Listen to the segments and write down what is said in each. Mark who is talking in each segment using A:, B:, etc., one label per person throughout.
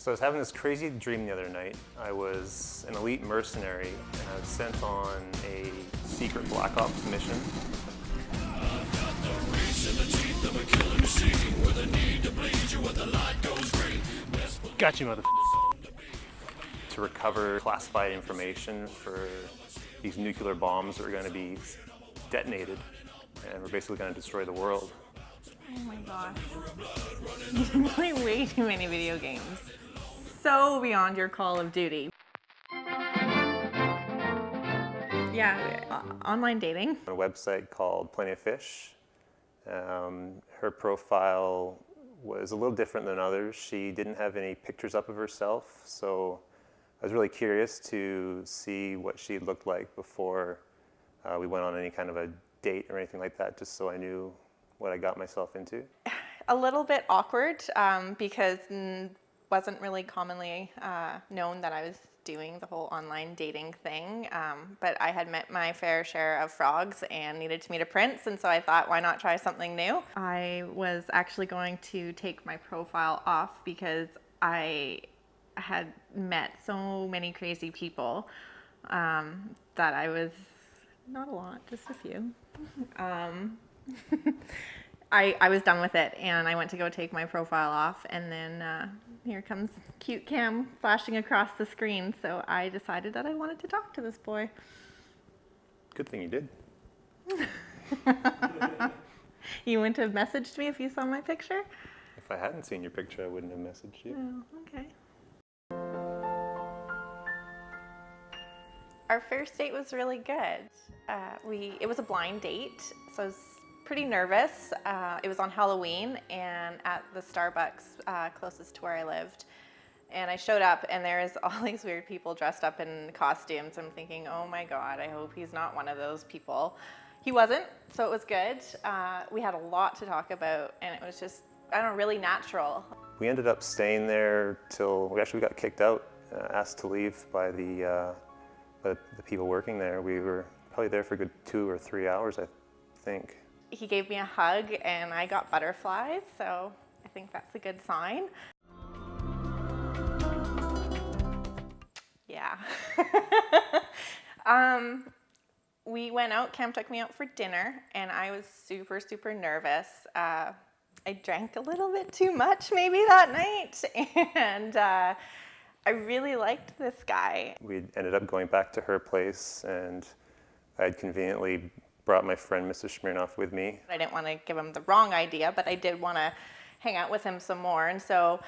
A: So I was having this crazy dream the other night. I was an elite mercenary and I was sent on a secret Black Ops mission. Got you, motherfucker. To recover classified information for these nuclear bombs that are going to be detonated, and we're basically going to destroy the world.
B: Oh my gosh. You play way too many video games. So beyond your Call of Duty. Yeah, online dating.
A: On a website called Plenty of Fish. Her profile was a little different than others. She didn't have any pictures up of herself, so I was really curious to see what she looked like before we went on any kind of a date or anything like that, just so I knew what I got myself into.
B: A little bit awkward because it wasn't really commonly known that I was doing the whole online dating thing, but I had met my fair share of frogs and needed to meet a prince, and so I thought, why not try something new? I was actually going to take my profile off because I had met so many crazy people that I was, not a lot, just a few. I was done with it, and I went to go take my profile off, and then here comes cute Cam flashing across the screen, so I decided that I wanted to talk to this boy.
A: Good thing you did.
B: You wouldn't have messaged me if you saw my picture?
A: If I hadn't seen your picture, I wouldn't have messaged you.
B: Oh, okay. Our first date was really good. It was a blind date, so I was pretty nervous. It was on Halloween and at the Starbucks closest to where I lived. And I showed up and there was all these weird people dressed up in costumes. I'm thinking, oh my God, I hope he's not one of those people. He wasn't, so it was good. We had a lot to talk about and it was just, I don't know, really natural.
A: We ended up staying there till we actually got kicked out, asked to leave by the people working there. We were probably there for a good 2 or 3 hours, I think.
B: He gave me a hug and I got butterflies, so I think that's a good sign. Yeah. We went out, Cam took me out for dinner, and I was super, super nervous. I drank a little bit too much maybe that night, and I really liked this guy.
A: We ended up going back to her place, and I had conveniently brought my friend Mrs. Smirnoff with me.
B: I didn't want to give him the wrong idea, but I did want to hang out with him some more, and so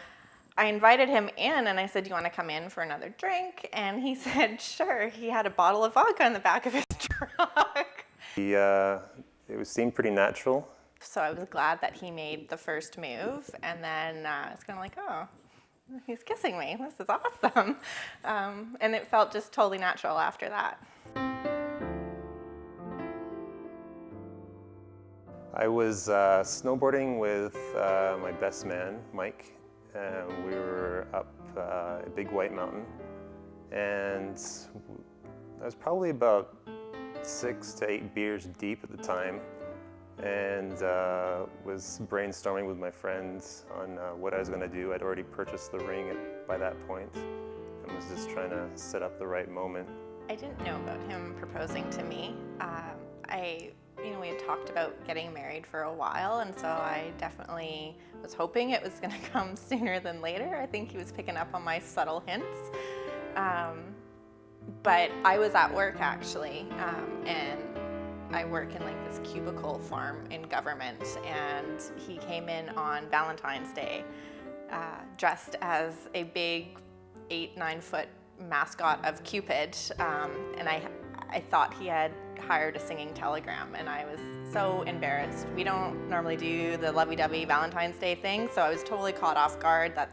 B: I invited him in and I said, do you want to come in for another drink? And he said, sure. He had a bottle of vodka in the back of his truck.
A: It seemed pretty natural.
B: So I was glad that he made the first move, and then it's kind of like, oh, he's kissing me. This is awesome. And it felt just totally natural after that.
A: I was snowboarding with my best man, Mike, and we were up a big white mountain, and I was probably about 6 to 8 beers deep at the time, and was brainstorming with my friends on what I was going to do. I'd already purchased the ring by that point and was just trying to set up the right moment.
B: I didn't know about him proposing to me. We had talked about getting married for a while, and so I definitely was hoping it was going to come sooner than later. I think he was picking up on my subtle hints. But I was at work actually, and I work in like this cubicle farm in government, and he came in on Valentine's Day dressed as a big 8-9 foot mascot of Cupid, and I thought he had hired a singing telegram, and I was so embarrassed. We don't normally do the lovey-dovey Valentine's Day thing, so I was totally caught off guard that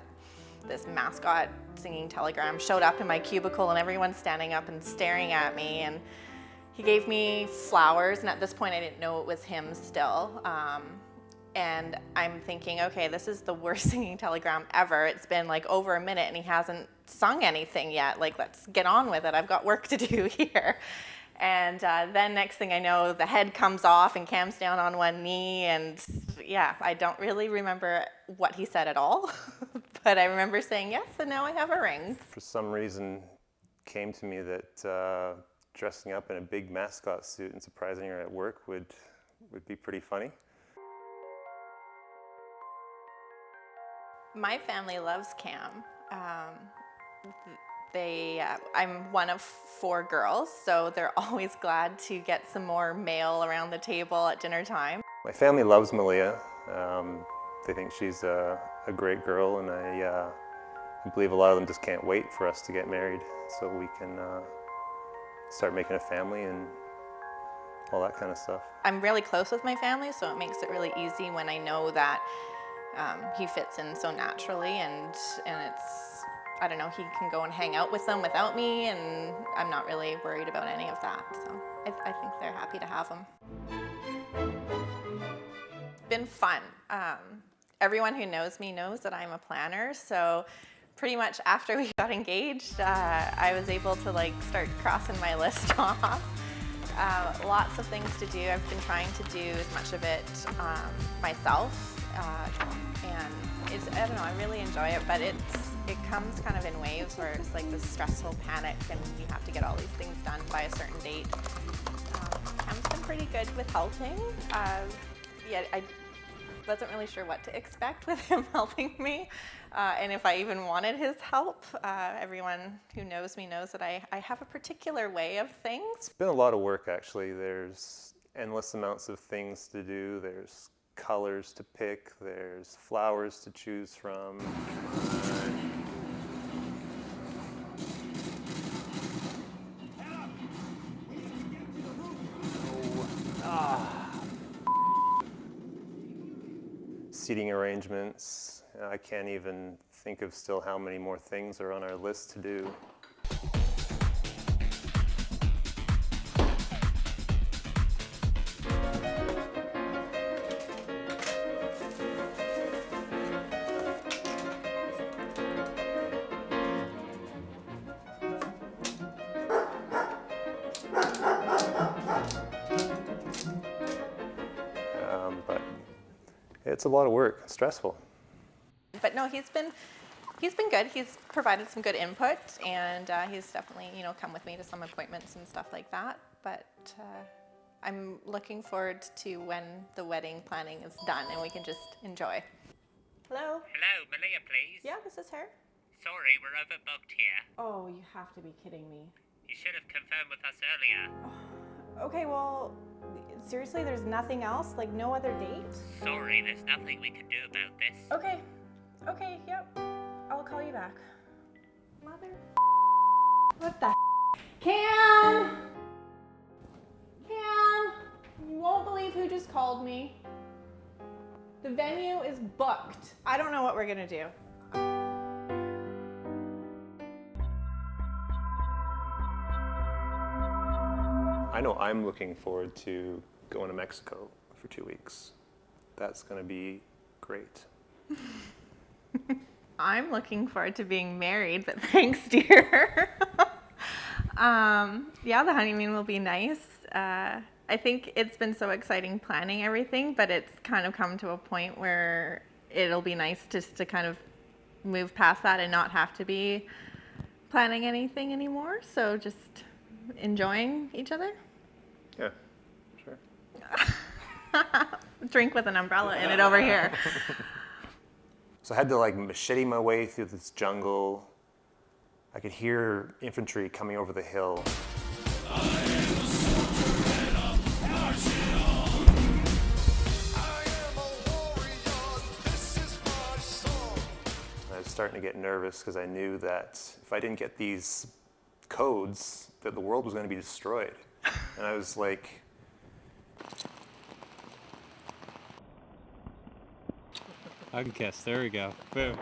B: this mascot singing telegram showed up in my cubicle and everyone's standing up and staring at me, and he gave me flowers, and at this point I didn't know it was him still. And I'm thinking, okay, this is the worst singing telegram ever. It's been like over a minute and he hasn't sung anything yet. Like, let's get on with it. I've got work to do here. And then next thing I know, the head comes off and Cam's down on one knee, and yeah, I don't really remember what he said at all. But I remember saying yes, and now I have a ring.
A: For some reason, came to me that dressing up in a big mascot suit and surprising her at work would be pretty funny.
B: My family loves Cam. I'm one of 4 girls, so they're always glad to get some more male around the table at dinner time.
A: My family loves Malia. They think she's a great girl, and I believe a lot of them just can't wait for us to get married so we can start making a family and all that kind of stuff.
B: I'm really close with my family, so it makes it really easy when I know that he fits in so naturally, and it's, I don't know, he can go and hang out with them without me, and I'm not really worried about any of that. So I think they're happy to have him. It's been fun. Everyone who knows me knows that I'm a planner, so pretty much after we got engaged, I was able to like start crossing my list off. Lots of things to do. I've been trying to do as much of it myself, and it's, I don't know, I really enjoy it, but it comes kind of in waves where it's like this stressful panic and you have to get all these things done by a certain date. Cam's been pretty good with helping. Yeah, I wasn't really sure what to expect with him helping me, and if I even wanted his help. Everyone who knows me knows that I have a particular way of things.
A: It's been a lot of work, actually. There's endless amounts of things to do. There's colors to pick. There's flowers to choose from. Seating arrangements. I can't even think of still how many more things are on our list to do. But it's a lot of work, stressful.
B: But no, he's been good. He's provided some good input, and he's definitely, you know, come with me to some appointments and stuff like that. But I'm looking forward to when the wedding planning is done and we can just enjoy. Hello?
C: Hello, Malia, please.
B: Yeah, this is her.
C: Sorry, we're overbooked here.
B: Oh, you have to be kidding me.
C: You should have confirmed with us earlier.
B: Okay, well, seriously, there's nothing else? Like no other date?
C: Sorry, there's nothing we can do about this.
B: Okay, yep. I'll call you back. Mother. What the Cam! Cam! You won't believe who just called me. The venue is booked. I don't know what we're gonna do.
A: I know I'm looking forward to going to Mexico for 2 weeks. That's going to be great.
B: I'm looking forward to being married, but thanks, dear. Yeah, the honeymoon will be nice. I think it's been so exciting planning everything, but it's kind of come to a point where it'll be nice just to kind of move past that and not have to be planning anything anymore. So just enjoying each other.
A: Yeah, sure.
B: Drink with an umbrella in it over here.
A: So I had to like machete my way through this jungle. I could hear infantry coming over the hill. I was starting to get nervous because I knew that if I didn't get these codes, that the world was going to be destroyed. And I was like,
D: Hug and kiss. There we go. Boom.